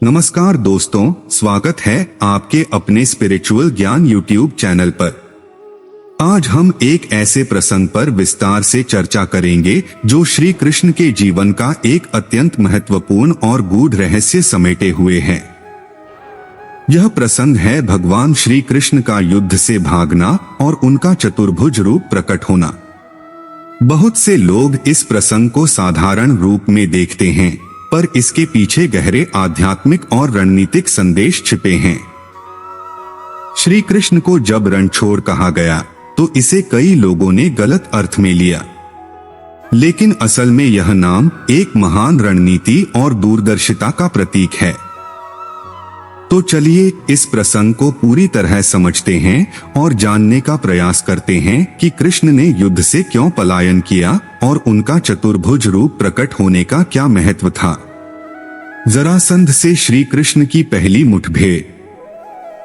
नमस्कार दोस्तों, स्वागत है आपके अपने स्पिरिचुअल ज्ञान यूट्यूब चैनल पर। आज हम एक ऐसे प्रसंग पर विस्तार से चर्चा करेंगे जो श्री कृष्ण के जीवन का एक अत्यंत महत्वपूर्ण और गूढ़ रहस्य समेटे हुए है। यह प्रसंग है भगवान श्री कृष्ण का युद्ध से भागना और उनका चतुर्भुज रूप प्रकट होना। बहुत से लोग इस प्रसंग को साधारण रूप में देखते हैं, पर इसके पीछे गहरे आध्यात्मिक और रणनीतिक संदेश छिपे हैं। श्री कृष्ण को जब रणछोड़ कहा गया तो इसे कई लोगों ने गलत अर्थ में लिया, लेकिन असल में यह नाम एक महान रणनीति और दूरदर्शिता का प्रतीक है। तो चलिए इस प्रसंग को पूरी तरह समझते हैं और जानने का प्रयास करते हैं कि कृष्ण ने युद्ध से क्यों पलायन किया और उनका चतुर्भुज रूप प्रकट होने का क्या महत्व था। जरासंध से श्री कृष्ण की पहली मुठभेड़।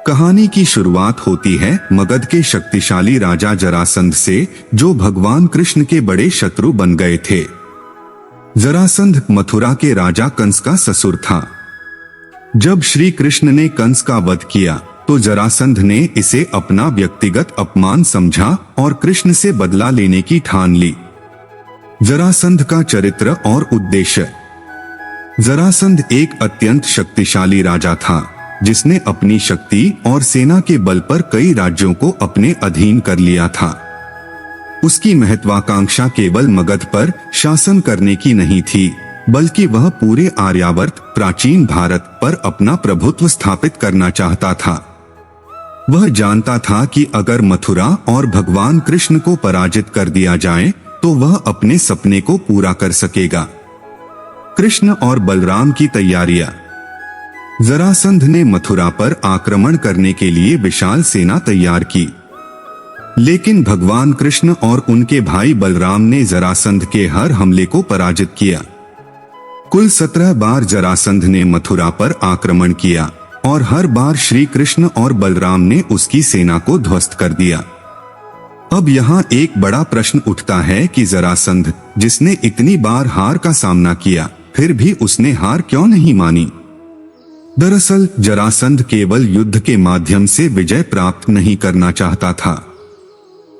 कहानी की शुरुआत होती है मगध के शक्तिशाली राजा जरासंध से, जो भगवान कृष्ण के बड़े शत्रु बन गए थे। जरासंध मथुरा के राजा कंस का ससुर था। जब श्री कृष्ण ने कंस का वध किया तो जरासंध ने इसे अपना व्यक्तिगत अपमान समझा और कृष्ण से बदला लेने की ठान ली। जरासंध का चरित्र और उद्देश्य। जरासंध एक अत्यंत शक्तिशाली राजा था, जिसने अपनी शक्ति और सेना के बल पर कई राज्यों को अपने अधीन कर लिया था। उसकी महत्वाकांक्षा केवल मगध पर शासन करने की नहीं थी, बल्कि वह पूरे आर्यावर्त प्राचीन भारत पर अपना प्रभुत्व स्थापित करना चाहता था। वह जानता था कि अगर मथुरा और भगवान कृष्ण को पराजित कर दिया जाए तो वह अपने सपने को पूरा कर सकेगा। कृष्ण और बलराम की तैयारियां। जरासंध ने मथुरा पर आक्रमण करने के लिए विशाल सेना तैयार की, लेकिन भगवान कृष्ण और उनके भाई बलराम ने जरासंध के हर हमले को पराजित किया। कुल 17 बार जरासंध ने मथुरा पर आक्रमण किया और हर बार श्री कृष्ण और बलराम ने उसकी सेना को ध्वस्त कर दिया। अब यहाँ एक बड़ा प्रश्न उठता है कि जरासंध, जिसने इतनी बार हार का सामना किया, फिर भी उसने हार क्यों नहीं मानी। दरअसल जरासंध केवल युद्ध के माध्यम से विजय प्राप्त नहीं करना चाहता था।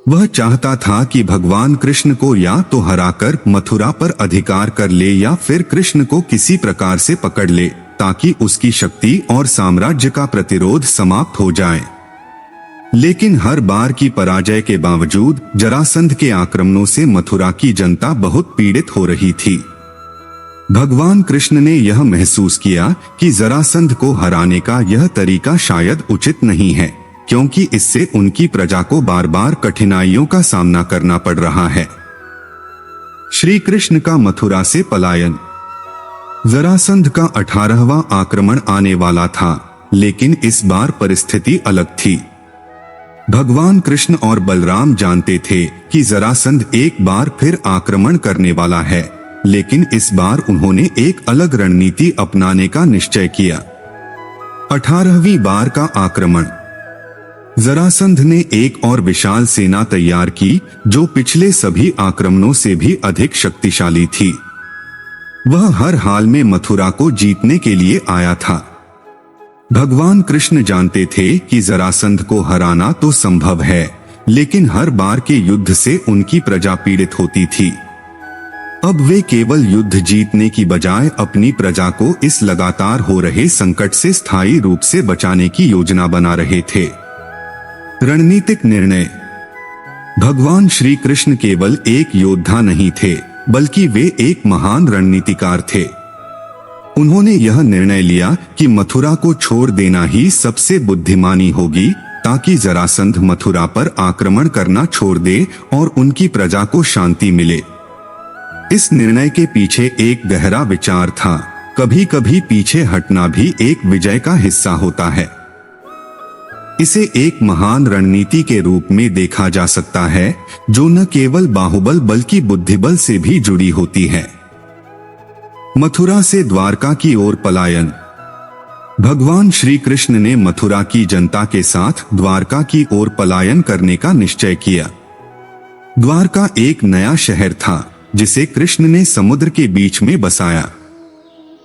वह चाहता था कि भगवान कृष्ण को या तो हराकर मथुरा पर अधिकार कर ले या फिर कृष्ण को किसी प्रकार से पकड़ ले, ताकि उसकी शक्ति और साम्राज्य का प्रतिरोध समाप्त हो जाए। लेकिन हर बार की पराजय के बावजूद जरासंध के आक्रमणों से मथुरा की जनता बहुत पीड़ित हो रही थी। भगवान कृष्ण ने यह महसूस किया कि जरासंध को हराने का यह तरीका शायद उचित नहीं है, क्योंकि इससे उनकी प्रजा को बार बार कठिनाइयों का सामना करना पड़ रहा है। श्री कृष्ण का मथुरा से पलायन। जरासंध का 18वां आक्रमण आने वाला था, लेकिन इस बार परिस्थिति अलग थी। भगवान कृष्ण और बलराम जानते थे कि जरासंध एक बार फिर आक्रमण करने वाला है, लेकिन इस बार उन्होंने एक अलग रणनीति अपनाने का निश्चय किया। 18वीं बार का आक्रमण। जरासंध ने एक और विशाल सेना तैयार की, जो पिछले सभी आक्रमणों से भी अधिक शक्तिशाली थी। वह हर हाल में मथुरा को जीतने के लिए आया था। भगवान कृष्ण जानते थे कि जरासंध को हराना तो संभव है, लेकिन हर बार के युद्ध से उनकी प्रजा पीड़ित होती थी। अब वे केवल युद्ध जीतने की बजाय अपनी प्रजा को इस लगातार हो रहे संकट से स्थायी रूप से बचाने की योजना बना रहे थे। रणनीतिक निर्णय। भगवान श्री कृष्ण केवल एक योद्धा नहीं थे, बल्कि वे एक महान रणनीतिकार थे। उन्होंने यह निर्णय लिया कि मथुरा को छोड़ देना ही सबसे बुद्धिमानी होगी, ताकि जरासंध मथुरा पर आक्रमण करना छोड़ दे और उनकी प्रजा को शांति मिले। इस निर्णय के पीछे एक गहरा विचार था। कभी कभी पीछे हटना भी एक विजय का हिस्सा होता है। इसे एक महान रणनीति के रूप में देखा जा सकता है, जो न केवल बाहुबल बल्कि बुद्धिबल से भी जुड़ी होती है। मथुरा से द्वारका की ओर पलायन। भगवान श्री कृष्ण ने मथुरा की जनता के साथ द्वारका की ओर पलायन करने का निश्चय किया। द्वारका एक नया शहर था, जिसे कृष्ण ने समुद्र के बीच में बसाया।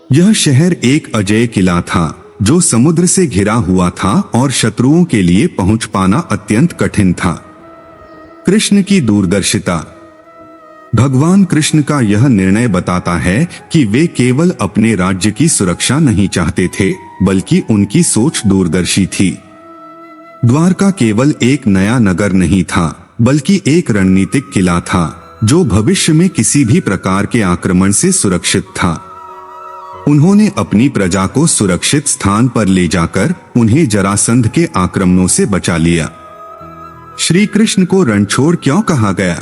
यह शहर एक अजेय किला था जो समुद्र से घिरा हुआ था और शत्रुओं के लिए पहुंच पाना अत्यंत कठिन था। कृष्ण की दूरदर्शिता। भगवान कृष्ण का यह निर्णय बताता है कि वे केवल अपने राज्य की सुरक्षा नहीं चाहते थे, बल्कि उनकी सोच दूरदर्शी थी। द्वारका केवल एक नया नगर नहीं था, बल्कि एक रणनीतिक किला था जो भविष्य में किसी भी प्रकार के आक्रमण से सुरक्षित था। उन्होंने अपनी प्रजा को सुरक्षित स्थान पर ले जाकर उन्हें जरासंध के आक्रमणों से बचा लिया। श्री कृष्ण को रणछोड़ क्यों कहा गया?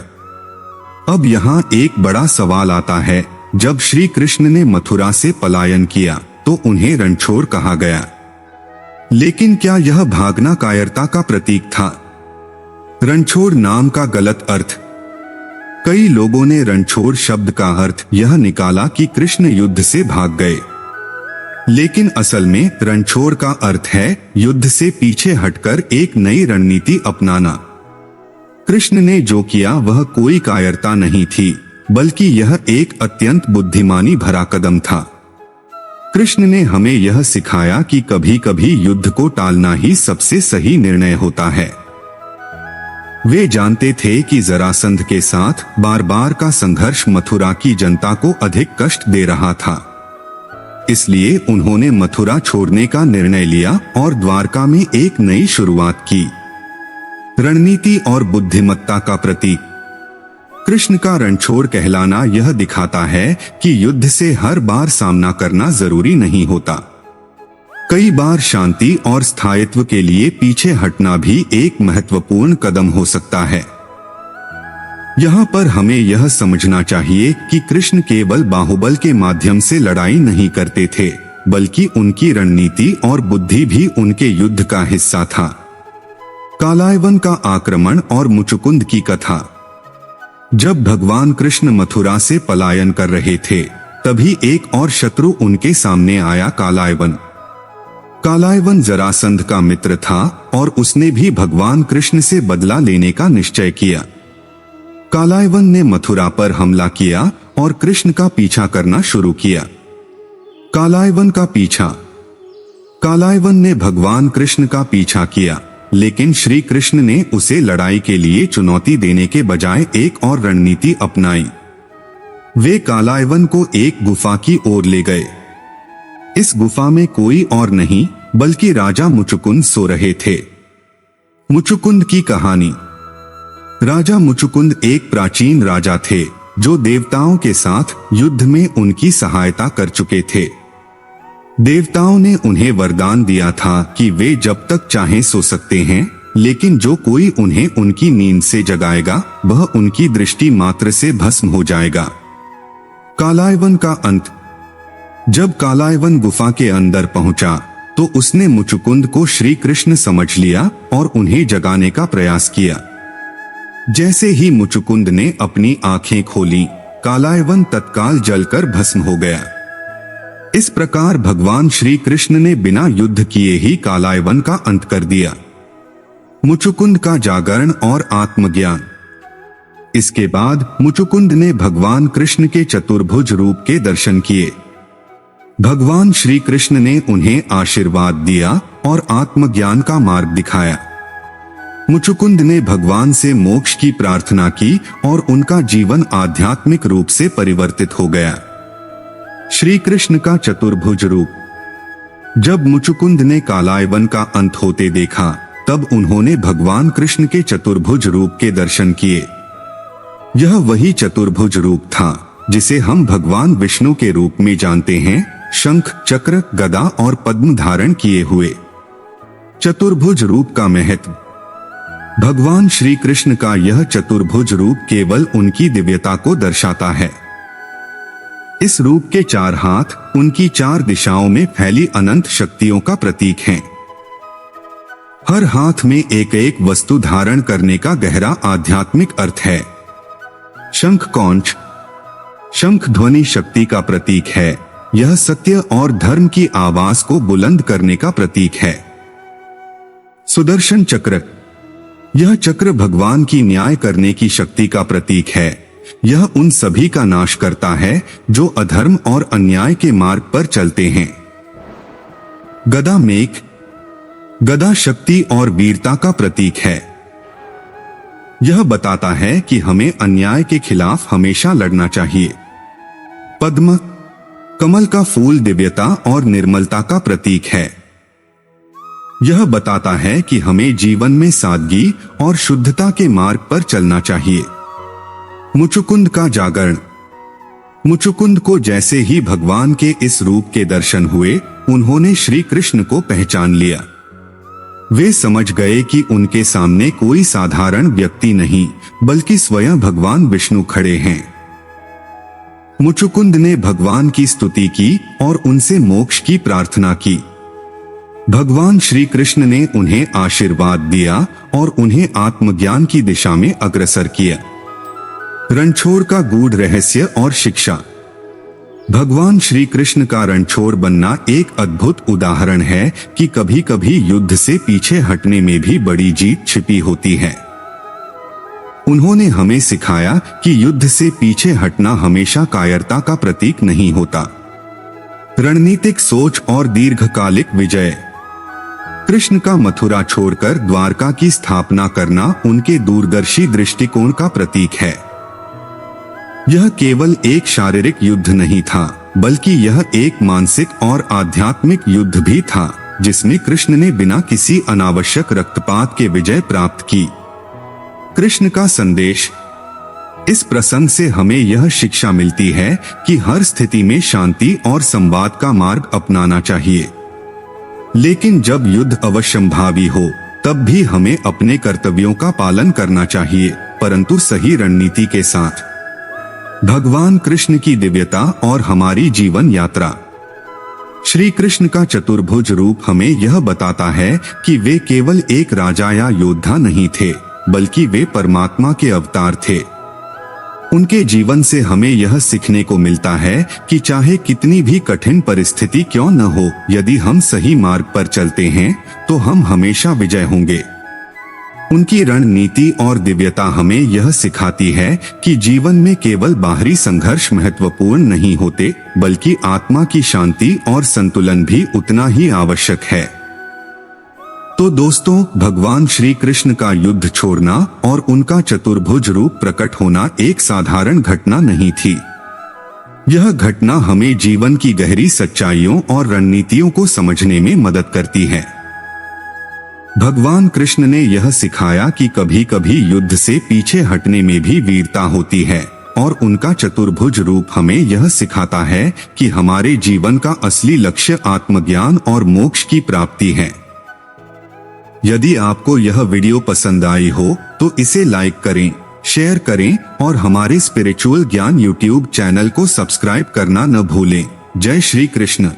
अब यहाँ एक बड़ा सवाल आता है। जब श्री कृष्ण ने मथुरा से पलायन किया तो उन्हें रणछोड़ कहा गया, लेकिन क्या यह भागना कायरता का प्रतीक था? रणछोड़ नाम का गलत अर्थ। कई लोगों ने रणछोड़ शब्द का अर्थ यह निकाला कि कृष्ण युद्ध से भाग गए, लेकिन असल में रणछोड़ का अर्थ है युद्ध से पीछे हटकर एक नई रणनीति अपनाना। कृष्ण ने जो किया वह कोई कायरता नहीं थी, बल्कि यह एक अत्यंत बुद्धिमानी भरा कदम था। कृष्ण ने हमें यह सिखाया कि कभी कभी युद्ध को टालना ही सबसे सही निर्णय होता है। वे जानते थे कि जरासंध के साथ बार बार का संघर्ष मथुरा की जनता को अधिक कष्ट दे रहा था। इसलिए उन्होंने मथुरा छोड़ने का निर्णय लिया और द्वारका में एक नई शुरुआत की। रणनीति और बुद्धिमत्ता का प्रतीक। कृष्ण का रणछोड़ कहलाना यह दिखाता है कि युद्ध से हर बार सामना करना जरूरी नहीं होता। कई बार शांति और स्थायित्व के लिए पीछे हटना भी एक महत्वपूर्ण कदम हो सकता है। यहाँ पर हमें यह समझना चाहिए कि कृष्ण केवल बाहुबल के माध्यम से लड़ाई नहीं करते थे, बल्कि उनकी रणनीति और बुद्धि भी उनके युद्ध का हिस्सा था। कालायवन का आक्रमण और मुचुकुंद की कथा। जब भगवान कृष्ण मथुरा से पलायन कर रहे थे, तभी एक और शत्रु उनके सामने आया, कालायवन। कालायवन जरासंध का मित्र था और उसने भी भगवान कृष्ण से बदला लेने का निश्चय किया। कालायवन ने मथुरा पर हमला किया और कृष्ण का पीछा करना शुरू किया। कालायवन का पीछा। कालायवन ने भगवान कृष्ण का पीछा किया, लेकिन श्री कृष्ण ने उसे लड़ाई के लिए चुनौती देने के बजाय एक और रणनीति अपनाई। वे कालायवन को एक गुफा की ओर ले गए। इस गुफा में कोई और नहीं बल्कि राजा मुचुकुंद सो रहे थे। मुचुकुंद की कहानी। राजा मुचुकुंद एक प्राचीन राजा थे जो देवताओं के साथ युद्ध में उनकी सहायता कर चुके थे। देवताओं ने उन्हें वरदान दिया था कि वे जब तक चाहें सो सकते हैं, लेकिन जो कोई उन्हें उनकी नींद से जगाएगा वह उनकी दृष्टि मात्र से भस्म हो जाएगा। कालायवन का अंत। जब कालायवन गुफा के अंदर पहुंचा तो उसने मुचुकुंद को श्री कृष्ण समझ लिया और उन्हें जगाने का प्रयास किया। जैसे ही मुचुकुंद ने अपनी आंखें खोली, कालायवन तत्काल जलकर भस्म हो गया। इस प्रकार भगवान श्री कृष्ण ने बिना युद्ध किए ही कालायवन का अंत कर दिया। मुचुकुंद का जागरण और आत्मज्ञान। इसके बाद मुचुकुंद ने भगवान कृष्ण के चतुर्भुज रूप के दर्शन किए। भगवान श्री कृष्ण ने उन्हें आशीर्वाद दिया और आत्मज्ञान का मार्ग दिखाया। मुचुकुंद ने भगवान से मोक्ष की प्रार्थना की और उनका जीवन आध्यात्मिक रूप से परिवर्तित हो गया। श्री कृष्ण का चतुर्भुज रूप। जब मुचुकुंद ने कालायवन का अंत होते देखा, तब उन्होंने भगवान कृष्ण के चतुर्भुज रूप के दर्शन किए। यह वही चतुर्भुज रूप था जिसे हम भगवान विष्णु के रूप में जानते हैं, शंख, चक्र, गदा और पद्म धारण किए हुए। चतुर्भुज रूप का महत्व। भगवान श्री कृष्ण का यह चतुर्भुज रूप केवल उनकी दिव्यता को दर्शाता है। इस रूप के 4 हाथ उनकी 4 दिशाओं में फैली अनंत शक्तियों का प्रतीक हैं। हर हाथ में एक एक वस्तु धारण करने का गहरा आध्यात्मिक अर्थ है। शंख कौंच। शंख ध्वनि शक्ति का प्रतीक है। यह सत्य और धर्म की आवाज को बुलंद करने का प्रतीक है। सुदर्शन चक्र। यह चक्र भगवान की न्याय करने की शक्ति का प्रतीक है। यह उन सभी का नाश करता है जो अधर्म और अन्याय के मार्ग पर चलते हैं। गदा मेघ, गदा शक्ति और वीरता का प्रतीक है। यह बताता है कि हमें अन्याय के खिलाफ हमेशा लड़ना चाहिए। पद्म, कमल का फूल दिव्यता और निर्मलता का प्रतीक है। यह बताता है कि हमें जीवन में सादगी और शुद्धता के मार्ग पर चलना चाहिए। मुचुकुंद का जागरण, मुचुकुंद को जैसे ही भगवान के इस रूप के दर्शन हुए, उन्होंने श्री कृष्ण को पहचान लिया। वे समझ गए कि उनके सामने कोई साधारण व्यक्ति नहीं, बल्कि स्वयं भगवान विष्णु खड़े हैं। मुचुकुंद ने भगवान की स्तुति की और उनसे मोक्ष की प्रार्थना की। भगवान श्री कृष्ण ने उन्हें आशीर्वाद दिया और उन्हें आत्मज्ञान की दिशा में अग्रसर किया। रणछोड़ का गूढ़ रहस्य और शिक्षा। भगवान श्री कृष्ण का रणछोड़ बनना एक अद्भुत उदाहरण है कि कभी कभी युद्ध से पीछे हटने में भी बड़ी जीत छिपी होती है। उन्होंने हमें सिखाया कि युद्ध से पीछे हटना हमेशा कायरता का प्रतीक नहीं होता। रणनीतिक सोच और दीर्घकालिक विजय। कृष्ण का मथुरा छोड़कर द्वारका की स्थापना करना उनके दूरदर्शी दृष्टिकोण का प्रतीक है। यह केवल एक शारीरिक युद्ध नहीं था, बल्कि यह एक मानसिक और आध्यात्मिक युद्ध भी था, जिसमें कृष्ण ने बिना किसी अनावश्यक रक्तपात के विजय प्राप्त की। कृष्ण का संदेश। इस प्रसंग से हमें यह शिक्षा मिलती है कि हर स्थिति में शांति और संवाद का मार्ग अपनाना चाहिए। लेकिन जब युद्ध अवश्यंभावी हो, तब भी हमें अपने कर्तव्यों का पालन करना चाहिए, परंतु सही रणनीति के साथ। भगवान कृष्ण की दिव्यता और हमारी जीवन यात्रा। श्री कृष्ण का चतुर्भुज रूप हमें यह बताता है कि वे केवल एक राजा या योद्धा नहीं थे, बल्कि वे परमात्मा के अवतार थे। उनके जीवन से हमें यह सीखने को मिलता है कि चाहे कितनी भी कठिन परिस्थिति क्यों न हो, यदि हम सही मार्ग पर चलते हैं तो हम हमेशा विजय होंगे। उनकी रणनीति और दिव्यता हमें यह सिखाती है कि जीवन में केवल बाहरी संघर्ष महत्वपूर्ण नहीं होते, बल्कि आत्मा की शांति और संतुलन भी उतना ही आवश्यक है। तो दोस्तों, भगवान श्री कृष्ण का युद्ध छोड़ना और उनका चतुर्भुज रूप प्रकट होना एक साधारण घटना नहीं थी। यह घटना हमें जीवन की गहरी सच्चाइयों और रणनीतियों को समझने में मदद करती है। भगवान कृष्ण ने यह सिखाया कि कभी कभी युद्ध से पीछे हटने में भी वीरता होती है, और उनका चतुर्भुज रूप हमें यह सिखाता है कि हमारे जीवन का असली लक्ष्य आत्मज्ञान और मोक्ष की प्राप्ति है। यदि आपको यह वीडियो पसंद आई हो तो इसे लाइक करें, शेयर करें और हमारे स्पिरिचुअल ज्ञान यूट्यूब चैनल को सब्सक्राइब करना न भूलें। जय श्री कृष्ण।